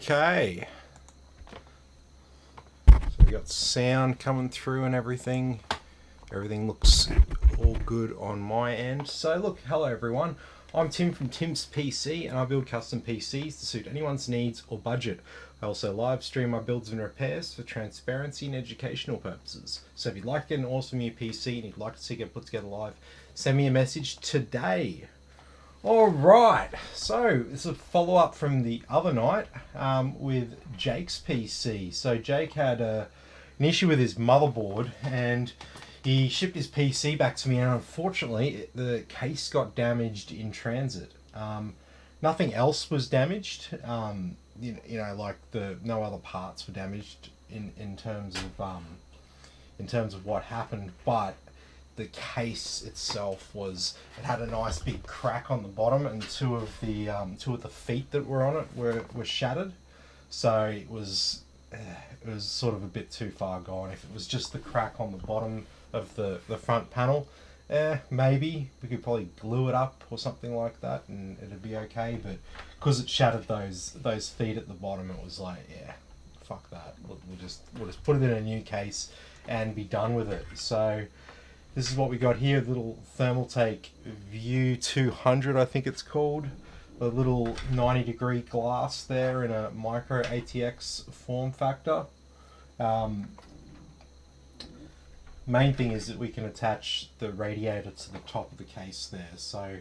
Okay, so we got sound coming through and everything. Everything looks all good on my end. So look, hello everyone. I'm Tim from Tim's PC and I build custom PCs to suit anyone's needs or budget. I also live stream my builds and repairs for transparency and educational purposes. So if you'd like to get an awesome new PC and you'd like to see it put together live, send me a message today. Alright, so this is a follow-up from the other night with Jake's PC. So Jake had an issue with his motherboard and he shipped his PC back to me, and unfortunately the case got damaged in transit. Nothing else was damaged, you know, like no other parts were damaged in terms of what happened, but the case itself it had a nice big crack on the bottom, and two of the feet that were on it were shattered. So it was sort of a bit too far gone. If it was just the crack on the bottom of the front panel, maybe we could probably glue it up or something like that and it'd be okay, but because it shattered those feet at the bottom, it was like, yeah, fuck that, we'll just put it in a new case and be done with it. So this is what we got here, the little Thermaltake View 200, I think it's called. A little 90-degree glass there in a micro ATX form factor. Main thing is that we can attach the radiator to the top of the case there. So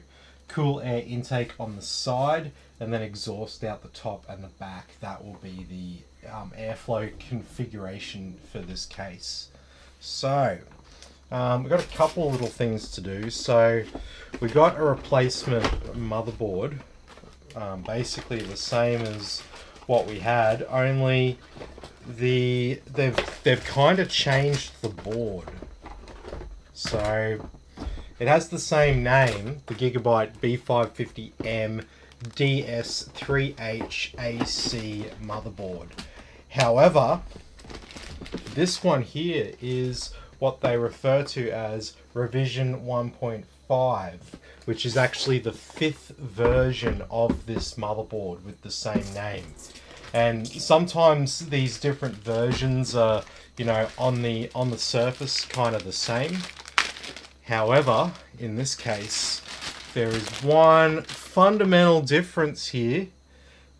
cool air intake on the side and then exhaust out the top and the back. That will be the airflow configuration for this case. So we've got a couple of little things to do. So we got a replacement motherboard, basically the same as what we had, only they've kind of changed the board. So it has the same name, the Gigabyte B550M DS3H AC motherboard. However, this one here is what they refer to as revision 1.5, which is actually the 5th version of this motherboard with the same name. And sometimes these different versions are, you know, on the surface kind of the same. However, in this case, there is one fundamental difference here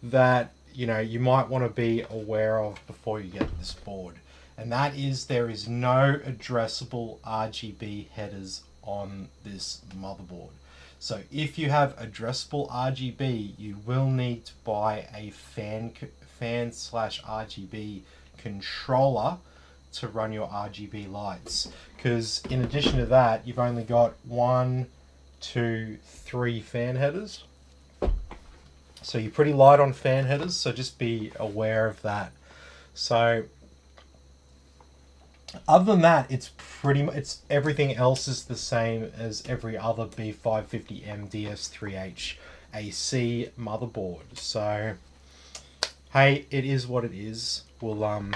that, you know, you might want to be aware of before you get this board. And that is there is no addressable RGB headers on this motherboard. So if you have addressable RGB, you will need to buy a fan/RGB controller to run your RGB lights, because in addition to that, you've only got 1, 2, 3 fan headers. So you're pretty light on fan headers, so just be aware of that. So other than that, it's everything else is the same as every other B550M DS3H AC motherboard. So hey, it is what it is. We'll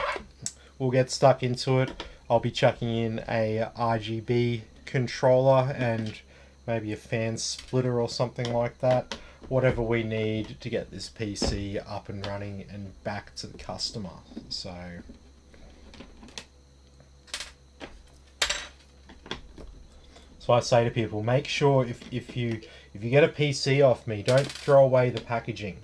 get stuck into it. I'll be chucking in a RGB controller and maybe a fan splitter or something like that. Whatever we need to get this PC up and running and back to the customer. So I say to people, make sure if you get a PC off me, don't throw away the packaging.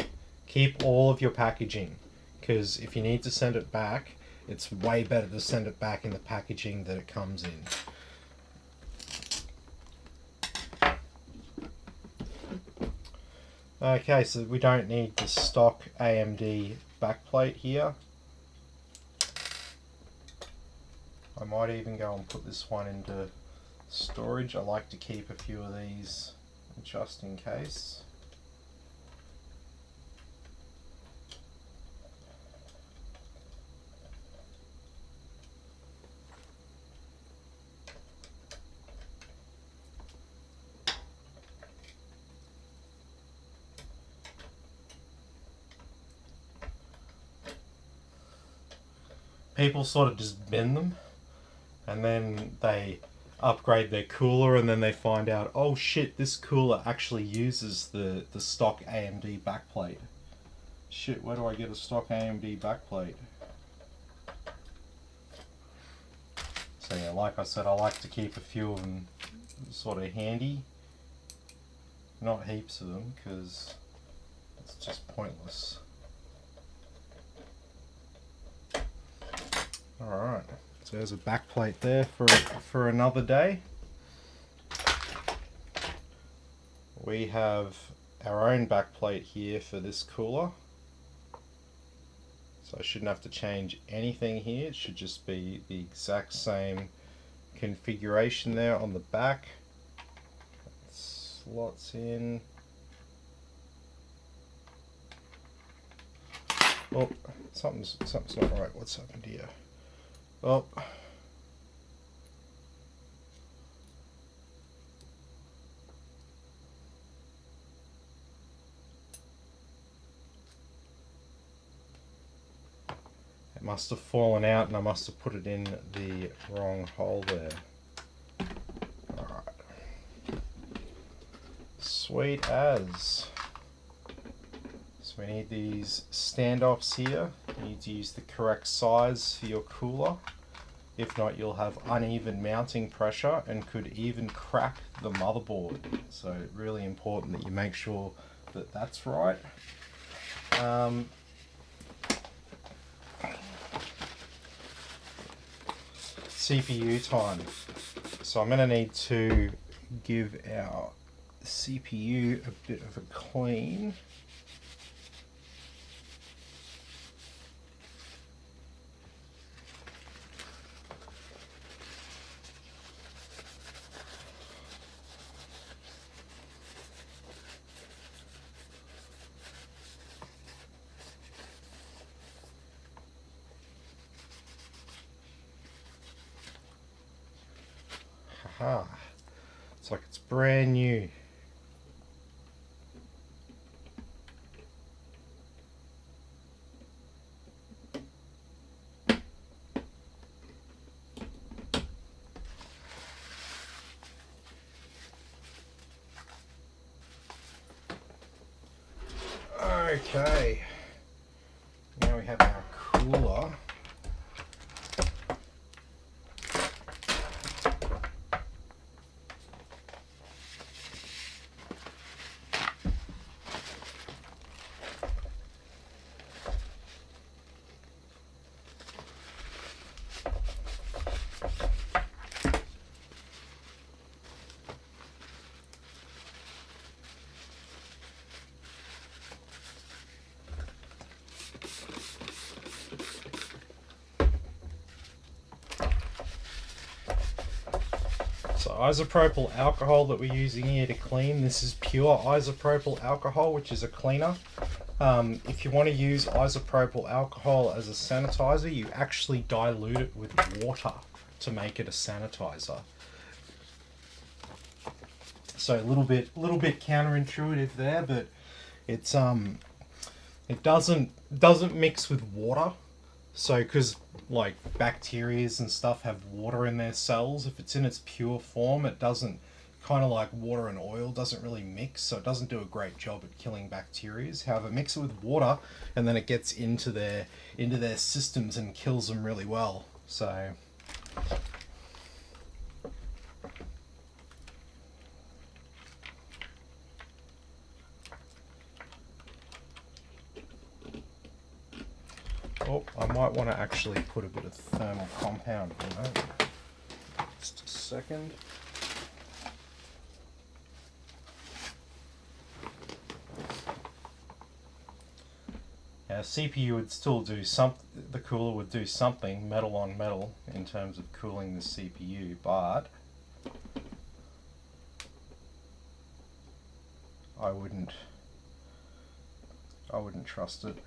Keep all of your packaging, because if you need to send it back, it's way better to send it back in the packaging that it comes in. Okay, so we don't need the stock AMD backplate here. I might even go and put this one into storage. I like to keep a few of these just in case. People sort of just bin them, and then they upgrade their cooler, and then they find out, oh shit, this cooler actually uses the stock AMD backplate. Shit, where do I get a stock AMD backplate? So yeah, like I said, I like to keep a few of them sort of handy. Not heaps of them, because it's just pointless. Alright, so there's a backplate there for another day. We have our own backplate here for this cooler. So I shouldn't have to change anything here. It should just be the exact same configuration there on the back. It slots in. Oh, something's not right. What's happened here? Oh. It must have fallen out and I must have put it in the wrong hole there. Alright. Sweet as. So we need these standoffs here. You need to use the correct size for your cooler. If not, you'll have uneven mounting pressure and could even crack the motherboard. So really important that you make sure that that's right. CPU time. So I'm going to need to give our CPU a bit of a clean. Haha, it's like it's brand new. Okay, now we have our cooler. So isopropyl alcohol that we're using here to clean, this is pure isopropyl alcohol, which is a cleaner. If you want to use isopropyl alcohol as a sanitizer, you actually dilute it with water to make it a sanitizer. So a little bit counterintuitive there, but it's it doesn't mix with water. So, because like bacteria and stuff have water in their cells, if it's in its pure form, it doesn't, kind of like water and oil, doesn't really mix, so it doesn't do a great job at killing bacteria. However, mix it with water and then it gets into their systems and kills them really well. So oh, I might want to actually put a bit of thermal compound in that. Just a second. Now, CPU would still do something, the cooler would do something metal on metal in terms of cooling the CPU, but I wouldn't trust it.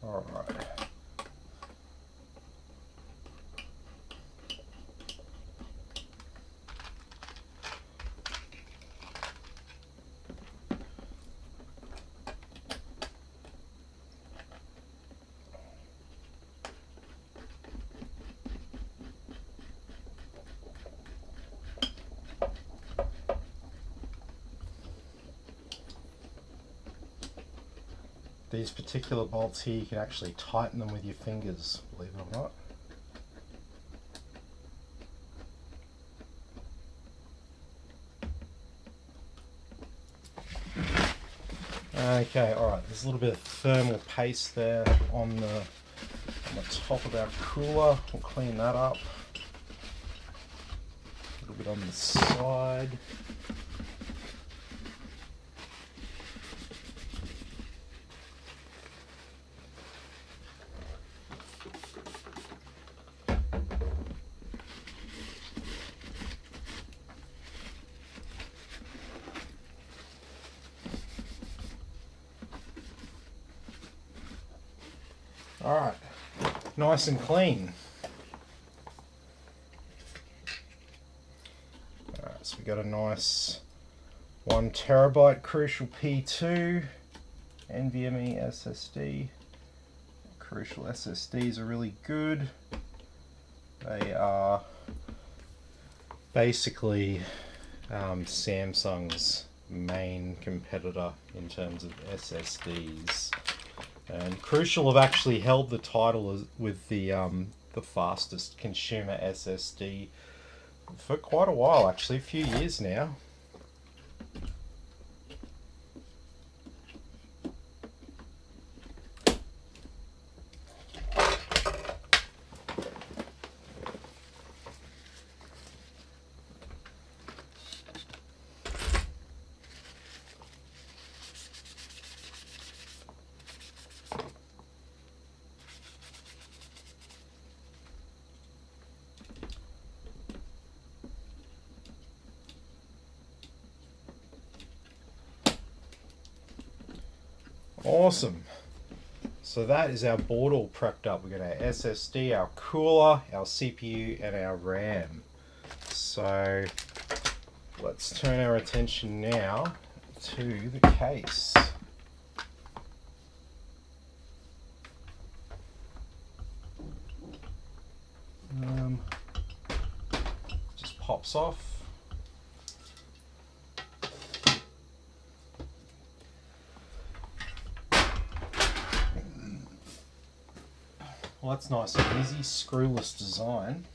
Alright. These particular bolts here, you can actually tighten them with your fingers, believe it or not. Okay, alright, there's a little bit of thermal paste there on the top of our cooler. We'll clean that up. A little bit on the side. Alright, nice and clean. Alright, so we got a nice 1 terabyte Crucial P2 NVMe SSD. Crucial SSDs are really good. They are basically Samsung's main competitor in terms of SSDs. And Crucial have actually held the title with the fastest consumer SSD for quite a while, actually, a few years now. Awesome. So that is our board all prepped up. We've got our SSD, our cooler, our CPU, and our RAM. So let's turn our attention now to the case. Just pops off. Well, that's nice and easy, screwless design.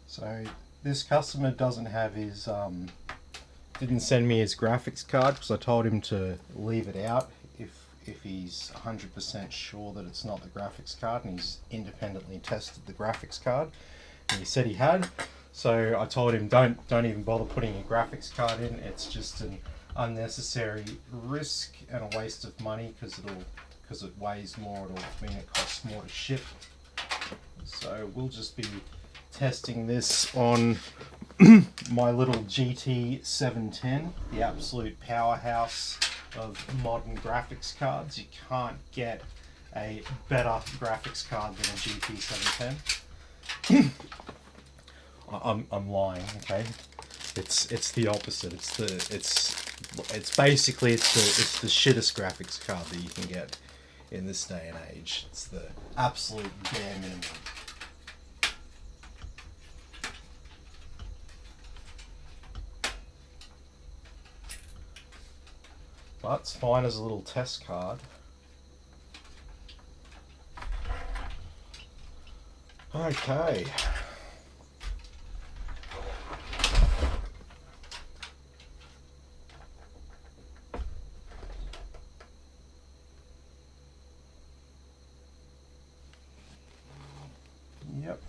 So this customer doesn't have his, didn't send me his graphics card because I told him to leave it out if he's 100% sure that it's not the graphics card, and he's independently tested the graphics card and he said he had. So I told him don't even bother putting a graphics card in. It's just an unnecessary risk and a waste of money because it weighs more. It'll mean it costs more to ship. So we'll just be testing this on my little GT 710, the absolute powerhouse of modern graphics cards. You can't get a better graphics card than a GT 710. I'm lying, okay? It's the opposite. It's basically the shittest graphics card that you can get in this day and age. It's the absolute bare minimum. But it's fine as a little test card. Okay. Yep.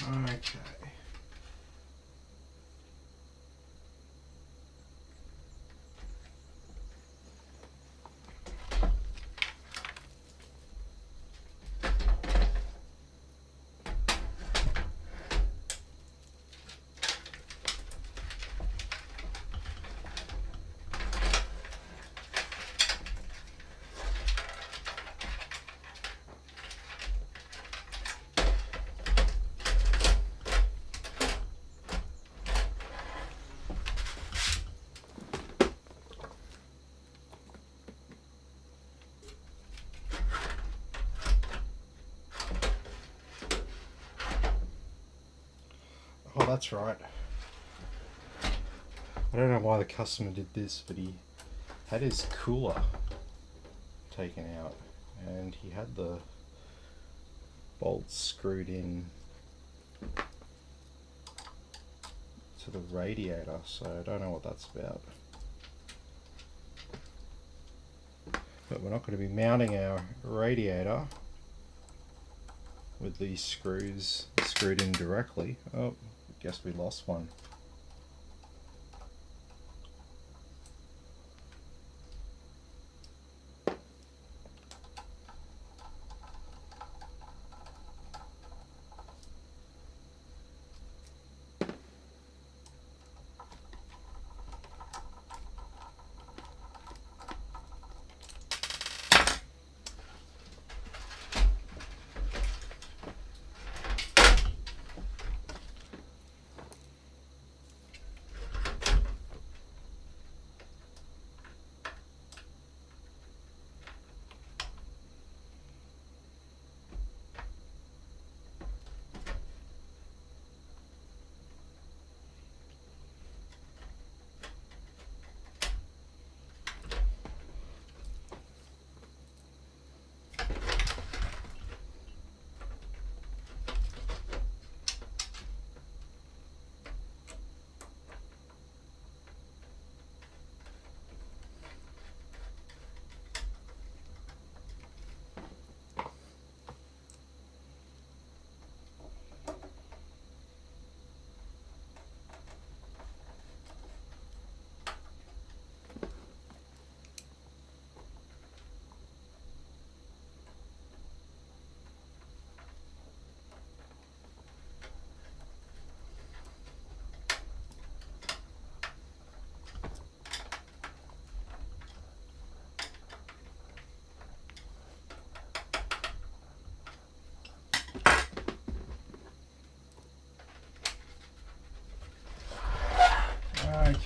Okay. Oh, that's right. I don't know why the customer did this, but he had his cooler taken out and he had the bolts screwed in to the radiator, so I don't know what that's about. But we're not going to be mounting our radiator with these screws screwed in directly. Oh, I guess we lost one.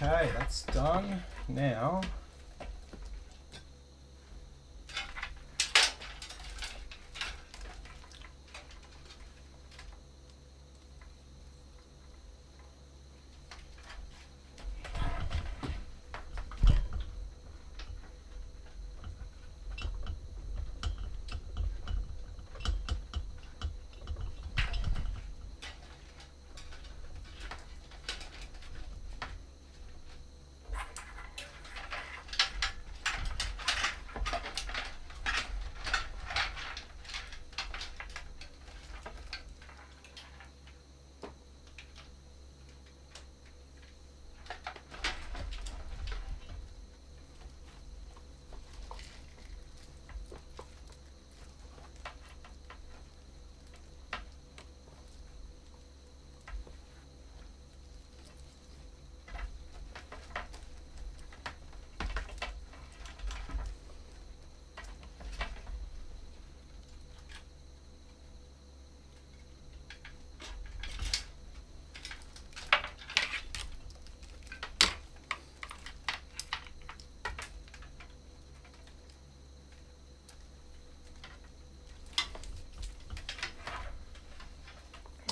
Okay, that's done. Now,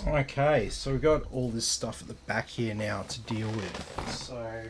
okay, so we've got all this stuff at the back here now to deal with. So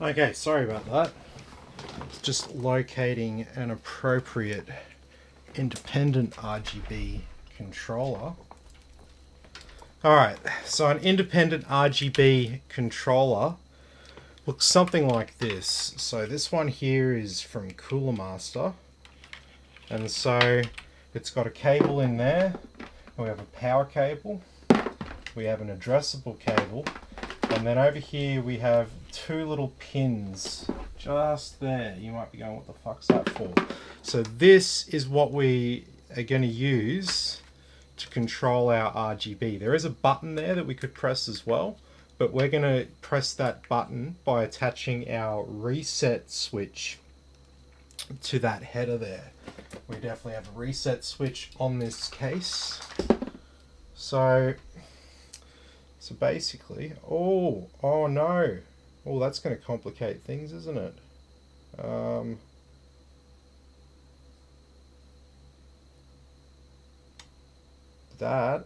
okay, sorry about that. It's just locating an appropriate independent RGB controller. Alright, so an independent RGB controller looks something like this. So this one here is from Cooler Master, and so it's got a cable in there. We have a power cable, we have an addressable cable, and then over here we have two little pins just there. You might be going, what the fuck's that for? So this is what we are going to use to control our RGB. There is a button there that we could press as well, but we're going to press that button by attaching our reset switch to that header there. We definitely have a reset switch on this case. So basically, oh no. Oh, that's going to complicate things, isn't it? that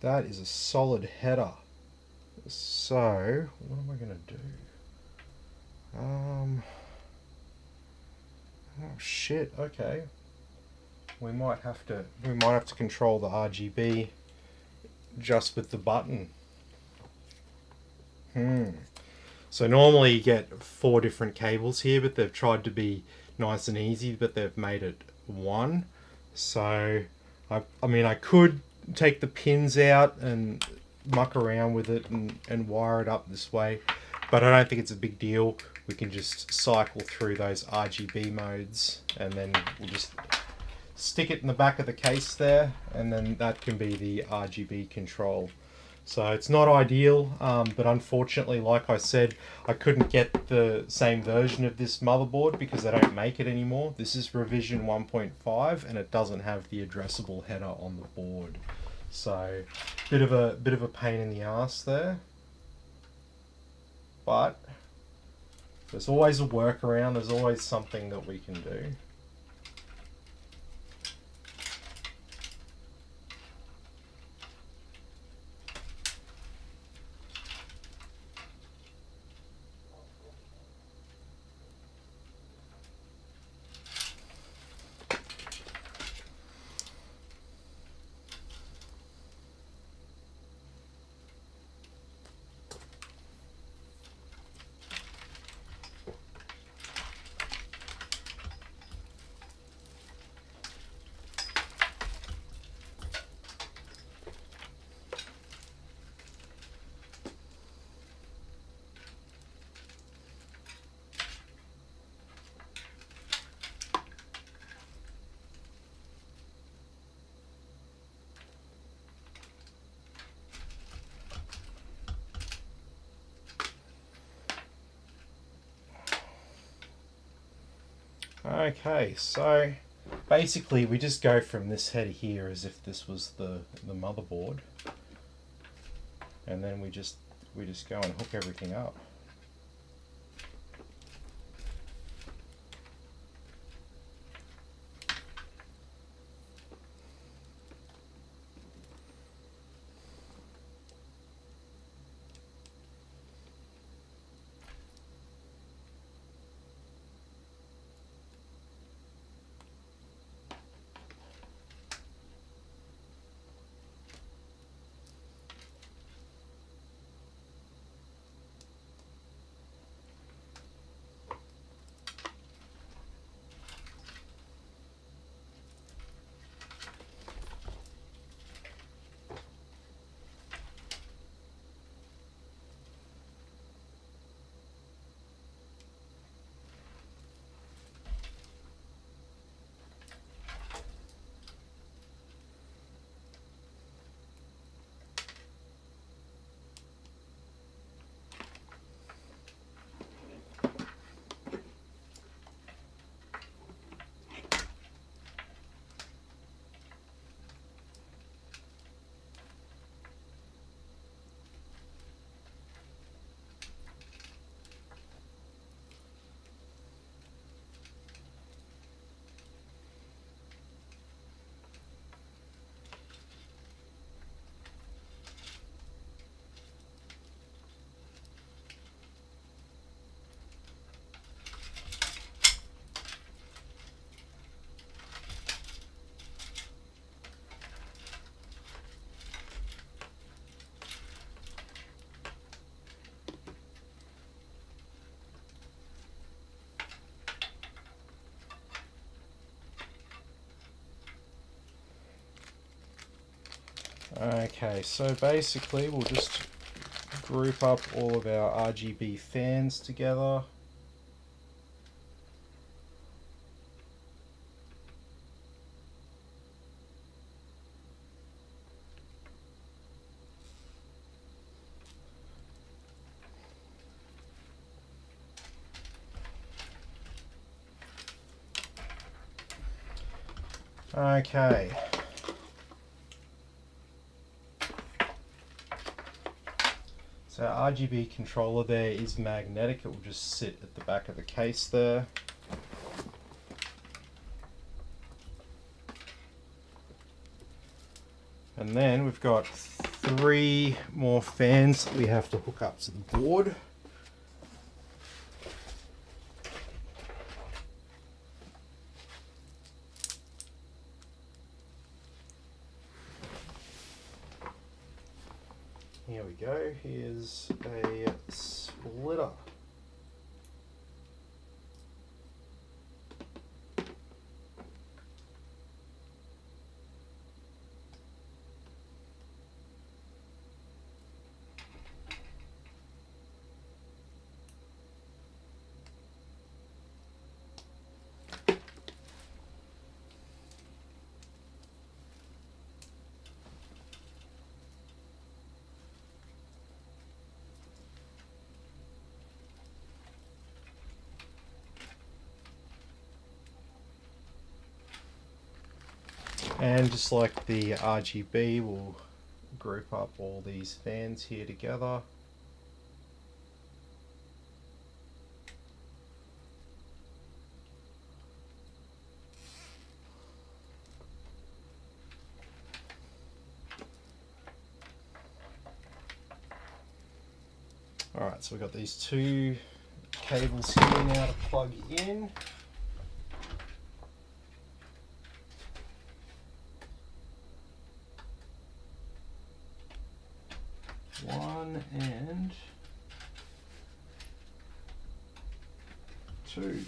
is a solid header. So what am I going to do? Oh shit, okay. We might have to control the RGB just with the button. So normally you get 4 different cables here, but they've tried to be nice and easy, but they've made it 1. So I mean, I could take the pins out and muck around with it and wire it up this way, but I don't think it's a big deal. We can just cycle through those RGB modes, and then we'll just stick it in the back of the case there, and then that can be the RGB control. So it's not ideal, but unfortunately, like I said, I couldn't get the same version of this motherboard because they don't make it anymore. This is revision 1.5, and it doesn't have the addressable header on the board. So bit of a pain in the ass there, but there's always a workaround. There's always something that we can do. Okay, so basically we just go from this header here as if this was the motherboard, and then we just go and hook everything up. Okay, so basically we'll just group up all of our RGB fans together. Okay. So our RGB controller there is magnetic. It will just sit at the back of the case there. And then we've got 3 more fans that we have to hook up to the board. Here we go, here's a splitter. And just like the RGB, we'll group up all these fans here together. Alright, so we've got these 2 cables here now to plug in. One and 2.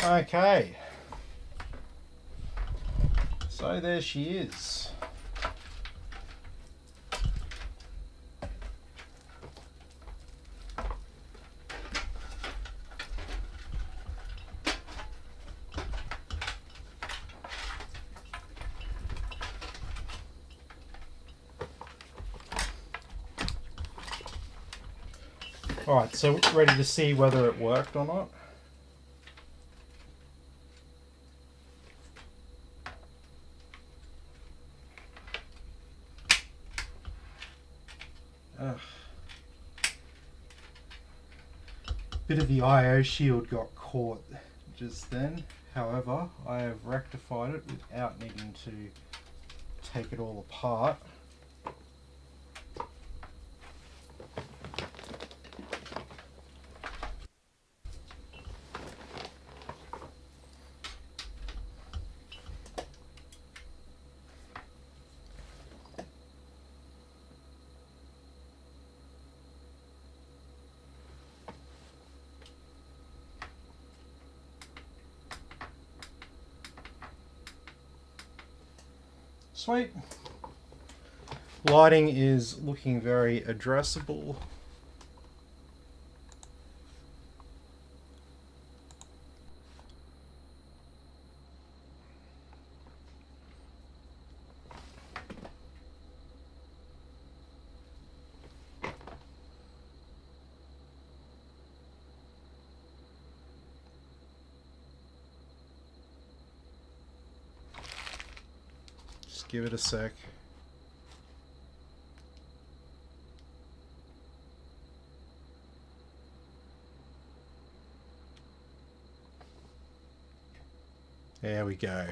Okay, so there she is. Alright, so ready to see whether it worked or not. Ugh. Bit of the IO shield got caught just then. However, I have rectified it without needing to take it all apart. Sweet. Lighting is looking very addressable. Just give it a sec. There we go.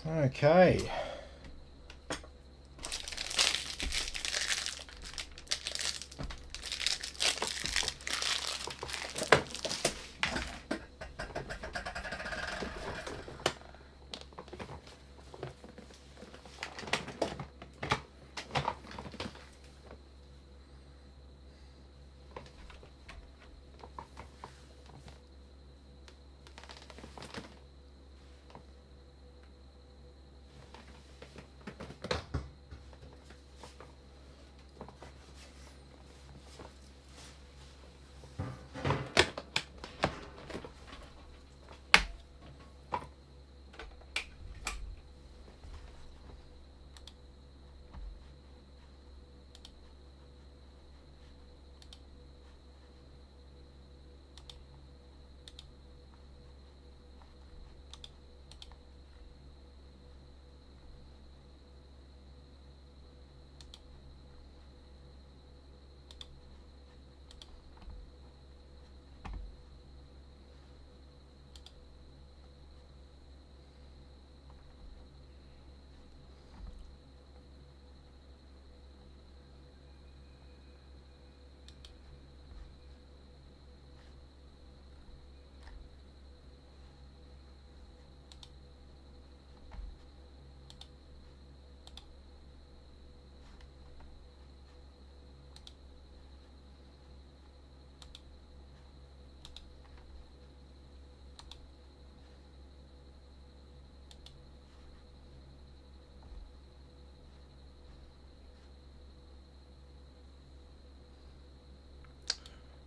Okay.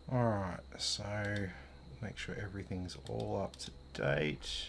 Alright, so make sure everything's all up to date.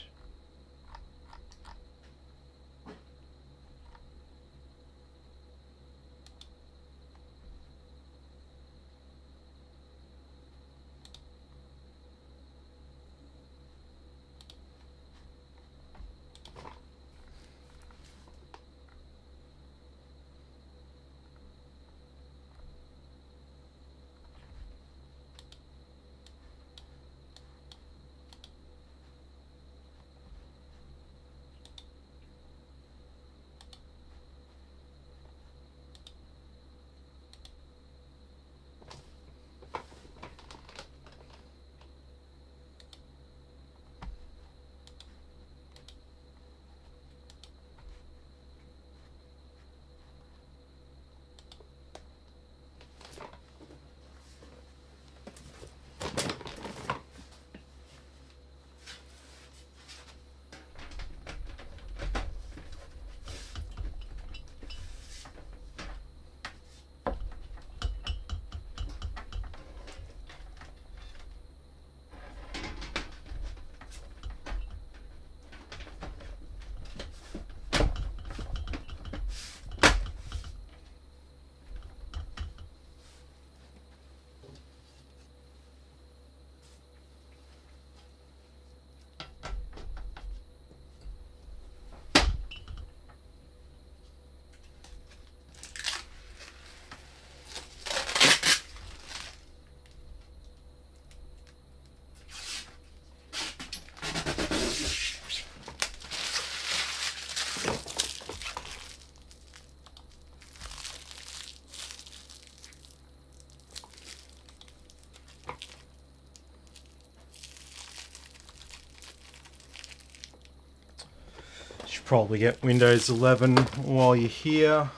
Should probably get Windows 11 while you're here.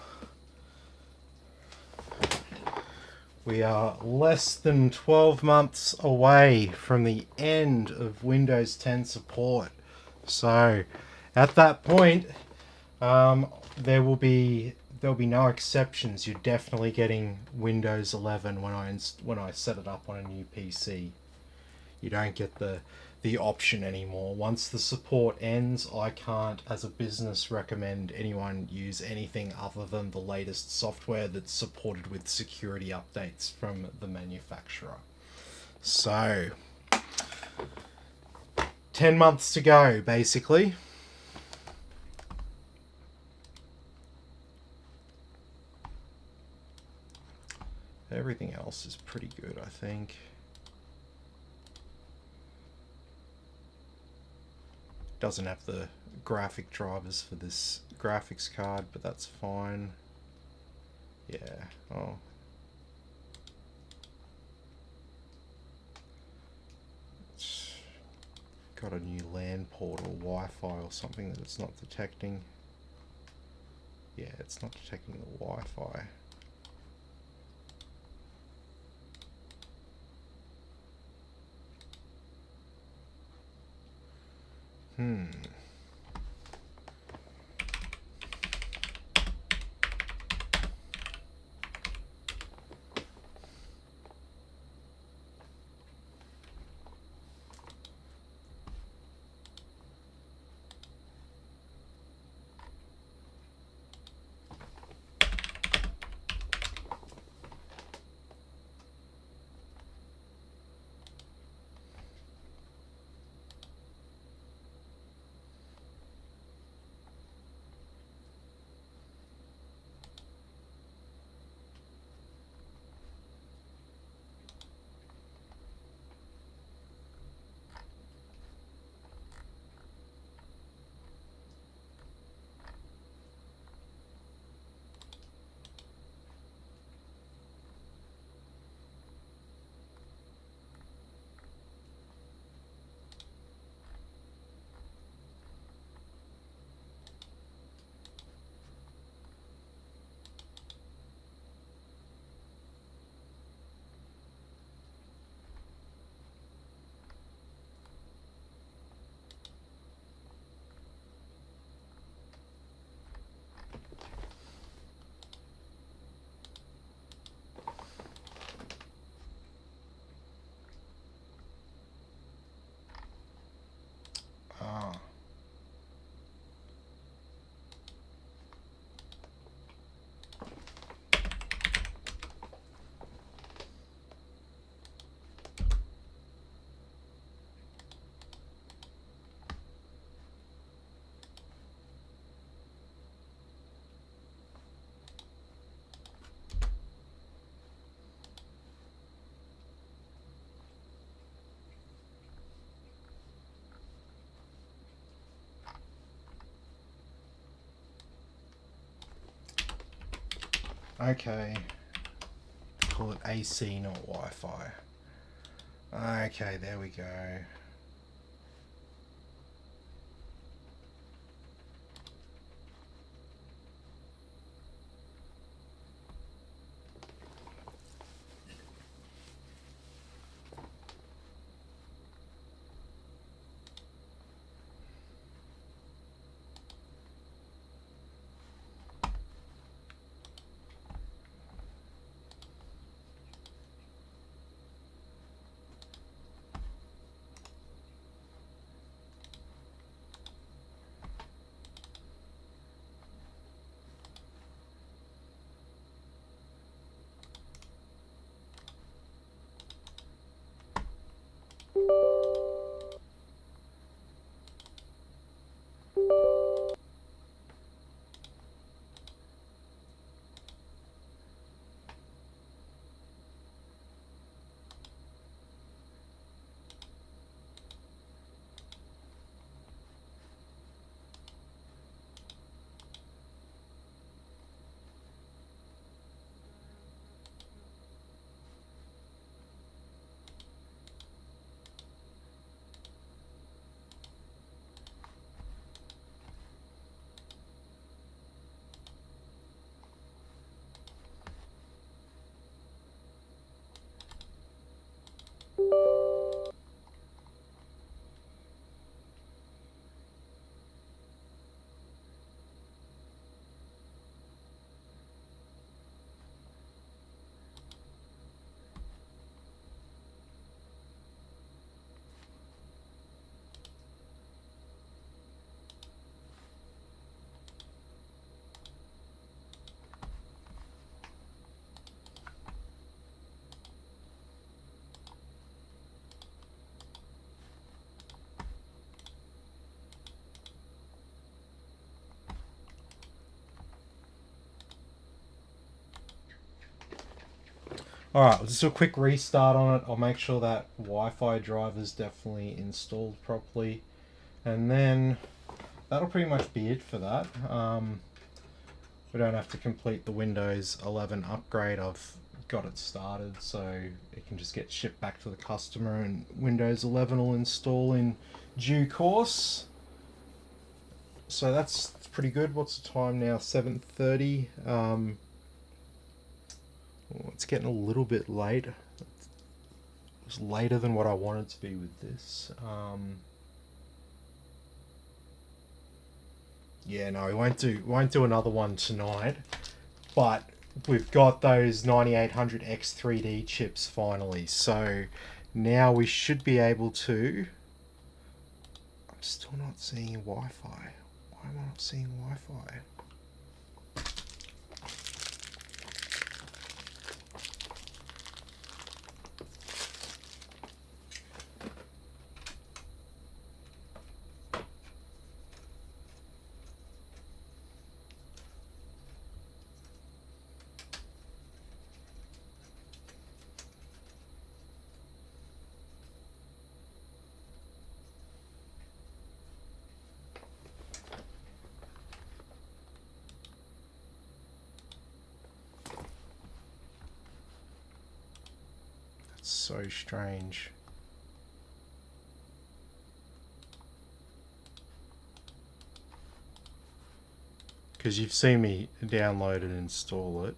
We are less than 12 months away from the end of Windows 10 support. So at that point, there'll be no exceptions. You're definitely getting Windows 11 when I set it up on a new PC. You don't get the option anymore. Once the support ends, I can't, as a business, recommend anyone use anything other than the latest software that's supported with security updates from the manufacturer. So, 10 months to go, basically. Everything else is pretty good, I think. Doesn't have the graphic drivers for this graphics card, but that's fine. Yeah, oh. It's got a new LAN port or Wi-Fi or something that it's not detecting. Yeah, it's not detecting the Wi-Fi. Okay. Call it AC, not Wi-Fi. Okay, there we go. Alright, let's do a quick restart on it. I'll make sure that Wi-Fi driver's definitely installed properly. And then that'll pretty much be it for that. We don't have to complete the Windows 11 upgrade. I've got it started, so it can just get shipped back to the customer and Windows 11 will install in due course. So that's pretty good. What's the time now? 7:30. It's getting a little bit late. It was later than what I wanted to be with this. Yeah, no, we won't do another one tonight. But we've got those 9800X 3D chips finally. So now we should be able to. I'm still not seeing Wi-Fi. Why am I not seeing Wi-Fi? So strange. Because you've seen me download and install it.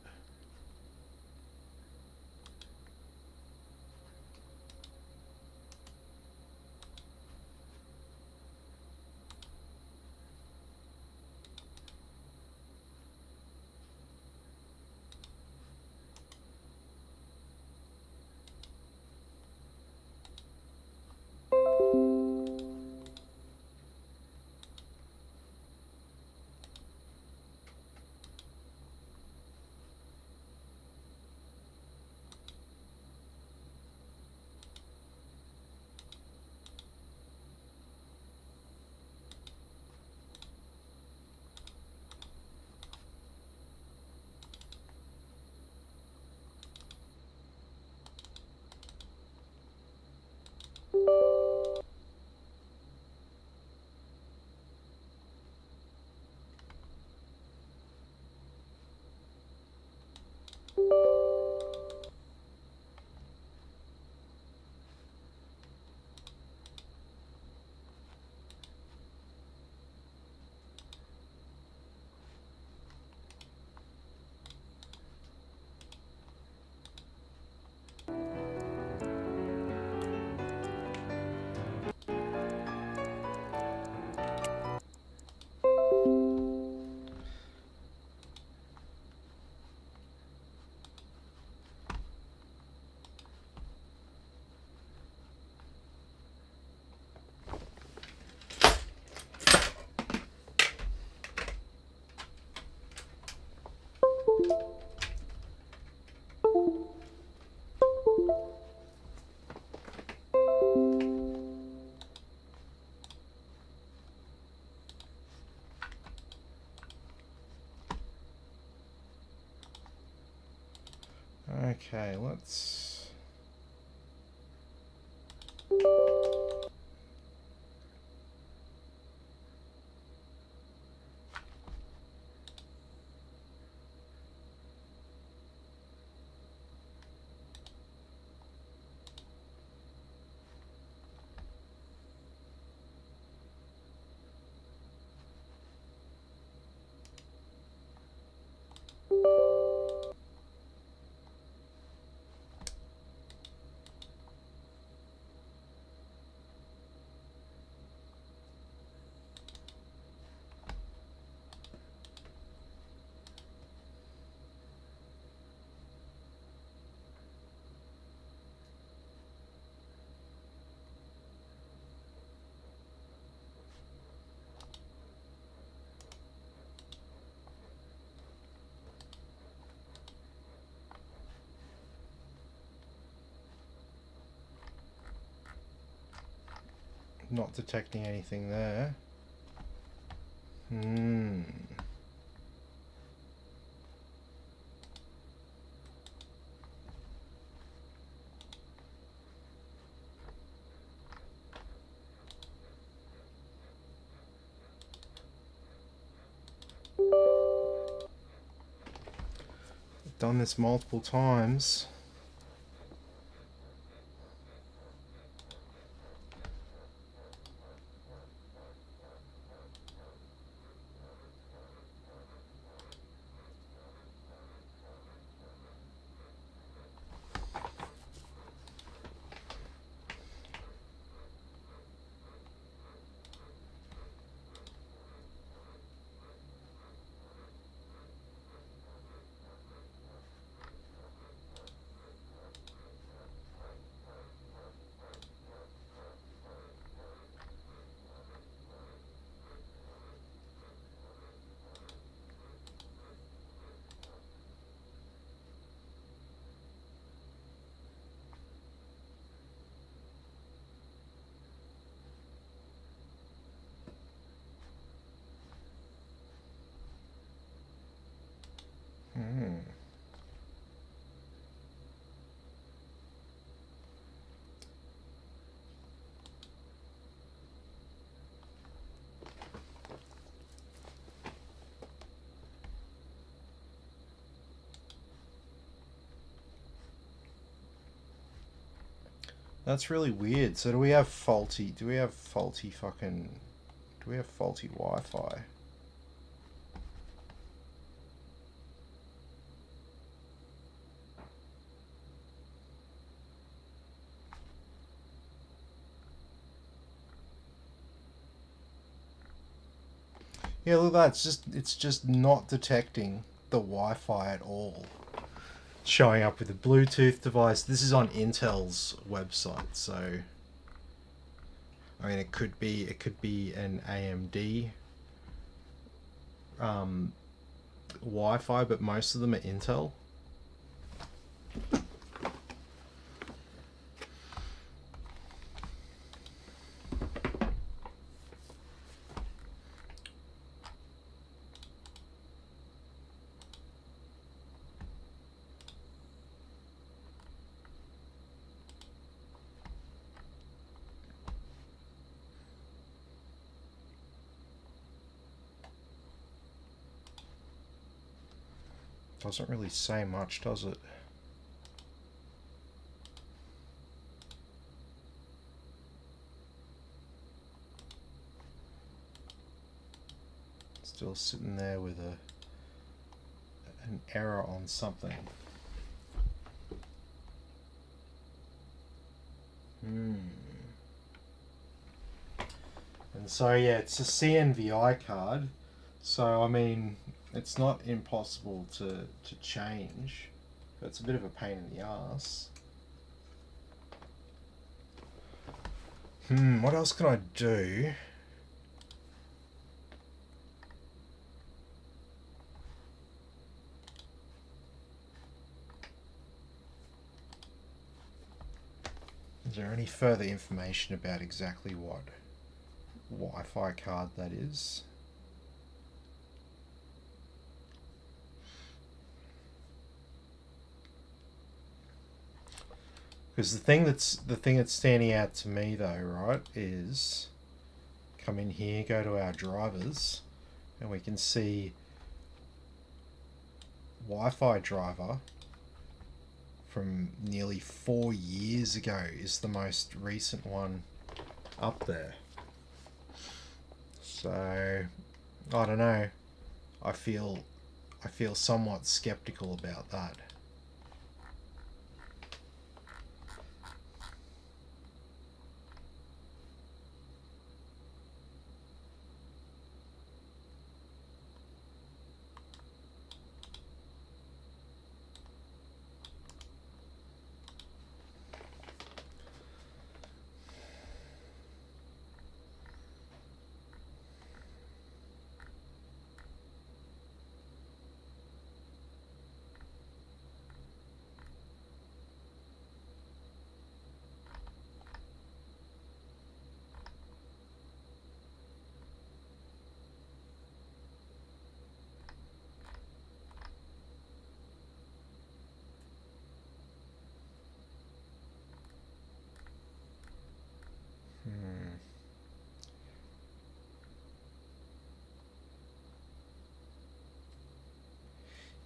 Okay, let's... Not detecting anything there. I've done this multiple times. That's really weird. So do we have faulty Wi-Fi? Yeah, look at that. It's just not detecting the Wi-Fi at all. Showing up with a Bluetooth device. This is on Intel's website, so I mean it could be an AMD Wi-Fi, but most of them are Intel. Doesn't really say much, does it? Still sitting there with an error on something. And so yeah, it's a CNVI card. So I mean, it's not impossible to change, but it's a bit of a pain in the ass. What else can I do? Is there any further information about exactly what Wi-Fi card that is? Because the thing that's standing out to me though, right, is come in here, go to our drivers, and we can see Wi-Fi driver from nearly 4 years ago is the most recent one up there. So I don't know. I feel somewhat skeptical about that.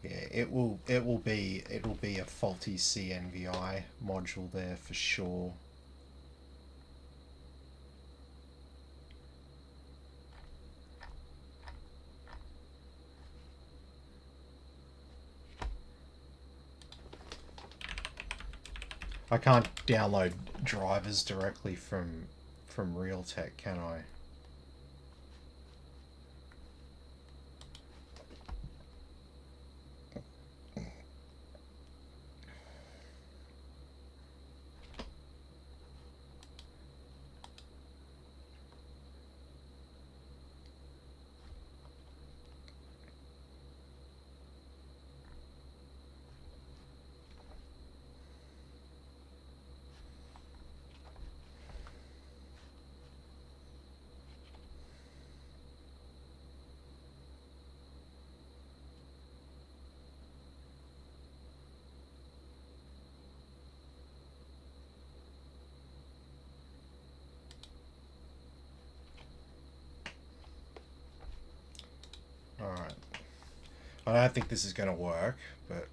Yeah, it'll be a faulty CNVI module there for sure. I can't download drivers directly from Realtek, can I? Alright. I don't think this is going to work, but...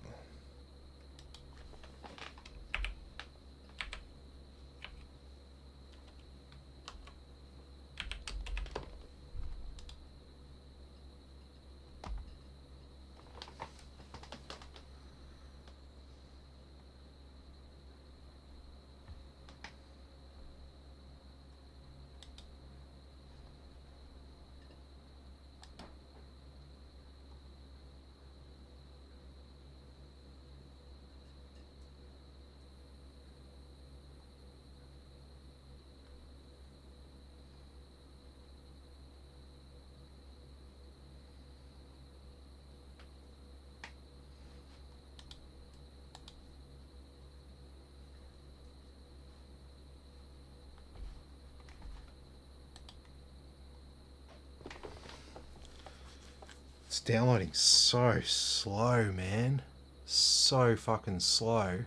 It's downloading so slow, man. So fucking slow.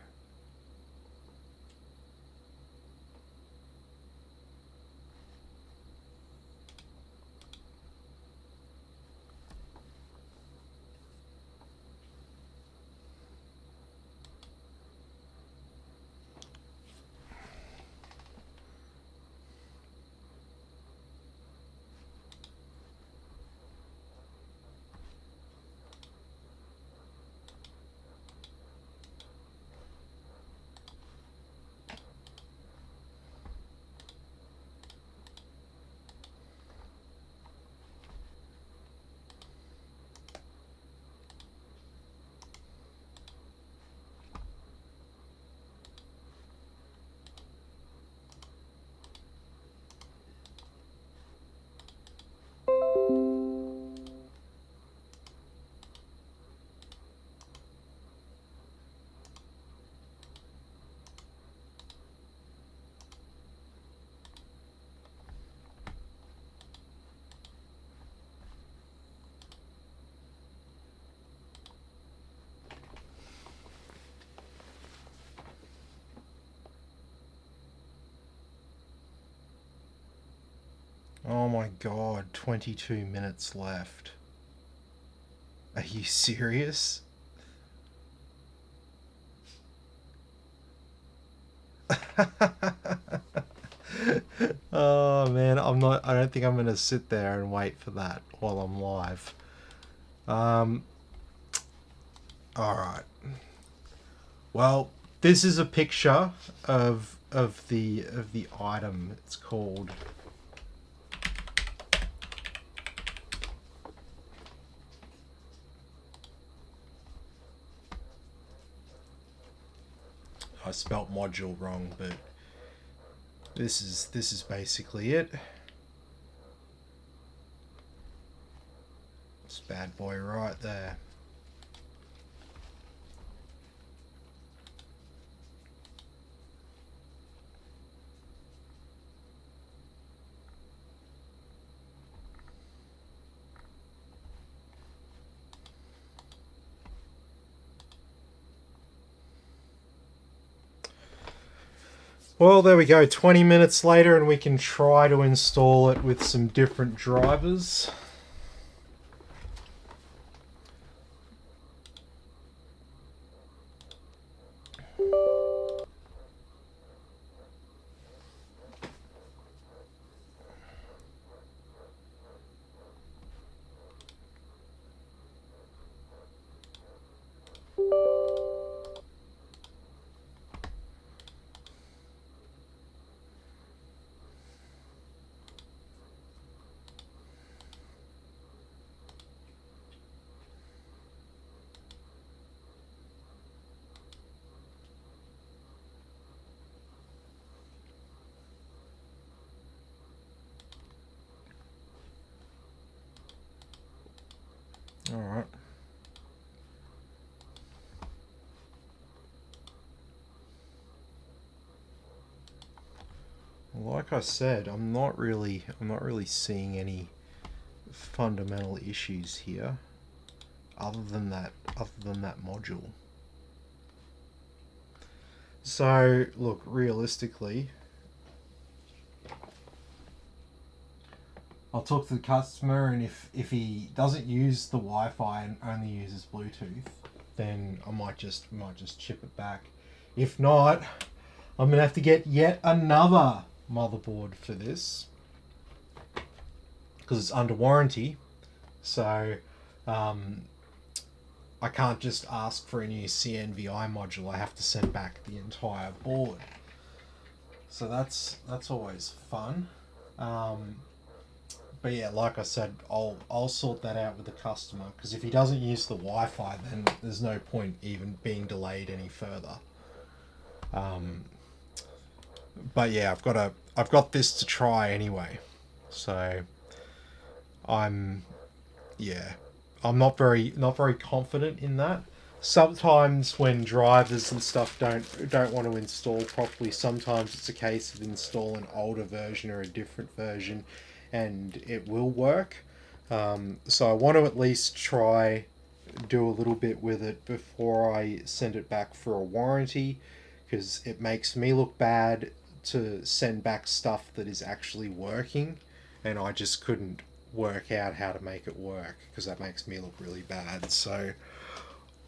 Oh my god, 22 minutes left. Are you serious? Oh man, I don't think I'm gonna sit there and wait for that while I'm live. Alright. Well, this is a picture of the item. It's called I spelt module wrong, but this is basically it. This bad boy right there. Well, there we go, 20 minutes later, and we can try to install it with some different drivers. Alright. Like I said, I'm not really seeing any fundamental issues here other than that module. So look, realistically, I'll talk to the customer, and if he doesn't use the Wi-Fi and only uses Bluetooth, then I might just chip it back. If not, I'm gonna have to get yet another motherboard for this because it's under warranty. So I can't just ask for a new CNVI module. I have to send back the entire board. So that's always fun. But yeah, like I said, I'll sort that out with the customer, because if he doesn't use the Wi-Fi, then there's no point even being delayed any further. But yeah, I've got this to try anyway. So I'm not very confident in that. Sometimes when drivers and stuff don't want to install properly, sometimes it's a case of install an older version or a different version, and it will work. So I want to at least try do a little bit with it before I send it back for a warranty, because it makes me look bad to send back stuff that is actually working, and I just couldn't work out how to make it work, because that makes me look really bad. So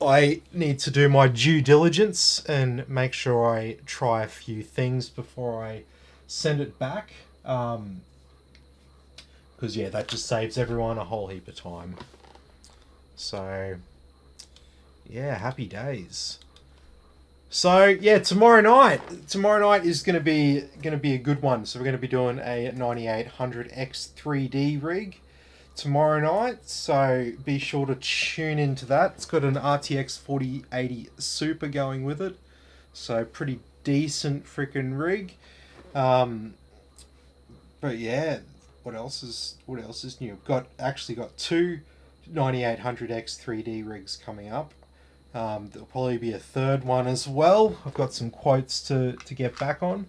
I need to do my due diligence and make sure I try a few things before I send it back. Because yeah, that just saves everyone a whole heap of time. So yeah, happy days. So yeah, tomorrow night is gonna be a good one. So we're gonna be doing a 9800X 3D rig tomorrow night. So be sure to tune into that. It's got an RTX 4080 Super going with it. So pretty decent freaking rig. But yeah, what else is new? I've got two 9800X 3D rigs coming up. There'll probably be a third one as well. I've got some quotes to get back on.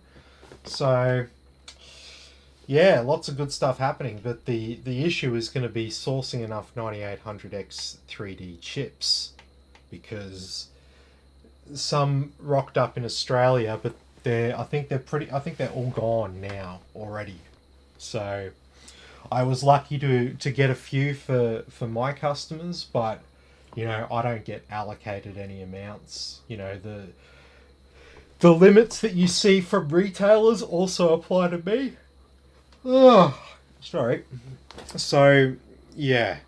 So yeah, lots of good stuff happening. But the issue is going to be sourcing enough 9800X 3D chips, because some rocked up in Australia, but I think they're all gone now already. So I was lucky to get a few for my customers, but you know, I don't get allocated any amounts. You know, the limits that you see from retailers also apply to me. Oh, sorry. So yeah,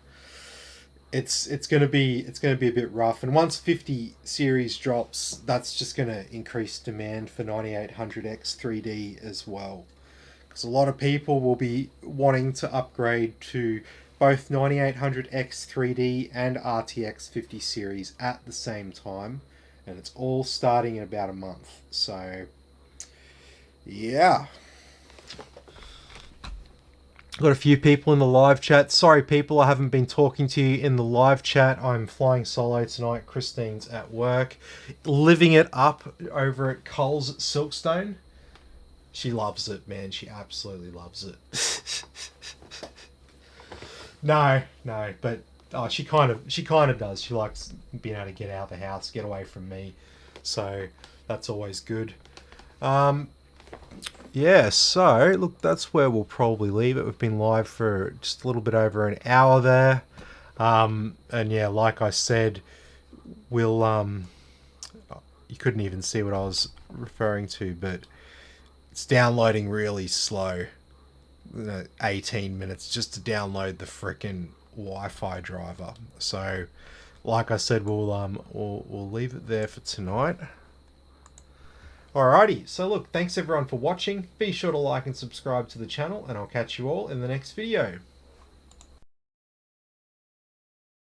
it's gonna be a bit rough. And once 50 series drops, that's just gonna increase demand for 9800X 3D as well. Because a lot of people will be wanting to upgrade to both 9800X 3D and RTX 50 series at the same time, and it's all starting in about a month. So yeah, got a few people in the live chat. Sorry people, I haven't been talking to you in the live chat. I'm flying solo tonight. Christine's at work, living it up over at Coles at Silverstone. She loves it, man. She absolutely loves it. No, but she kind of does. She likes being able to get out of the house, get away from me. So that's always good. Yeah, so look, that's where we'll probably leave it. We've been live for just a little bit over an hour there. And yeah, like I said, we'll you couldn't even see what I was referring to, but it's downloading really slow. 18 minutes just to download the frickin' Wi-Fi driver. So like I said, we'll leave it there for tonight. Alrighty, so look, thanks everyone for watching. Be sure to like and subscribe to the channel, and I'll catch you all in the next video.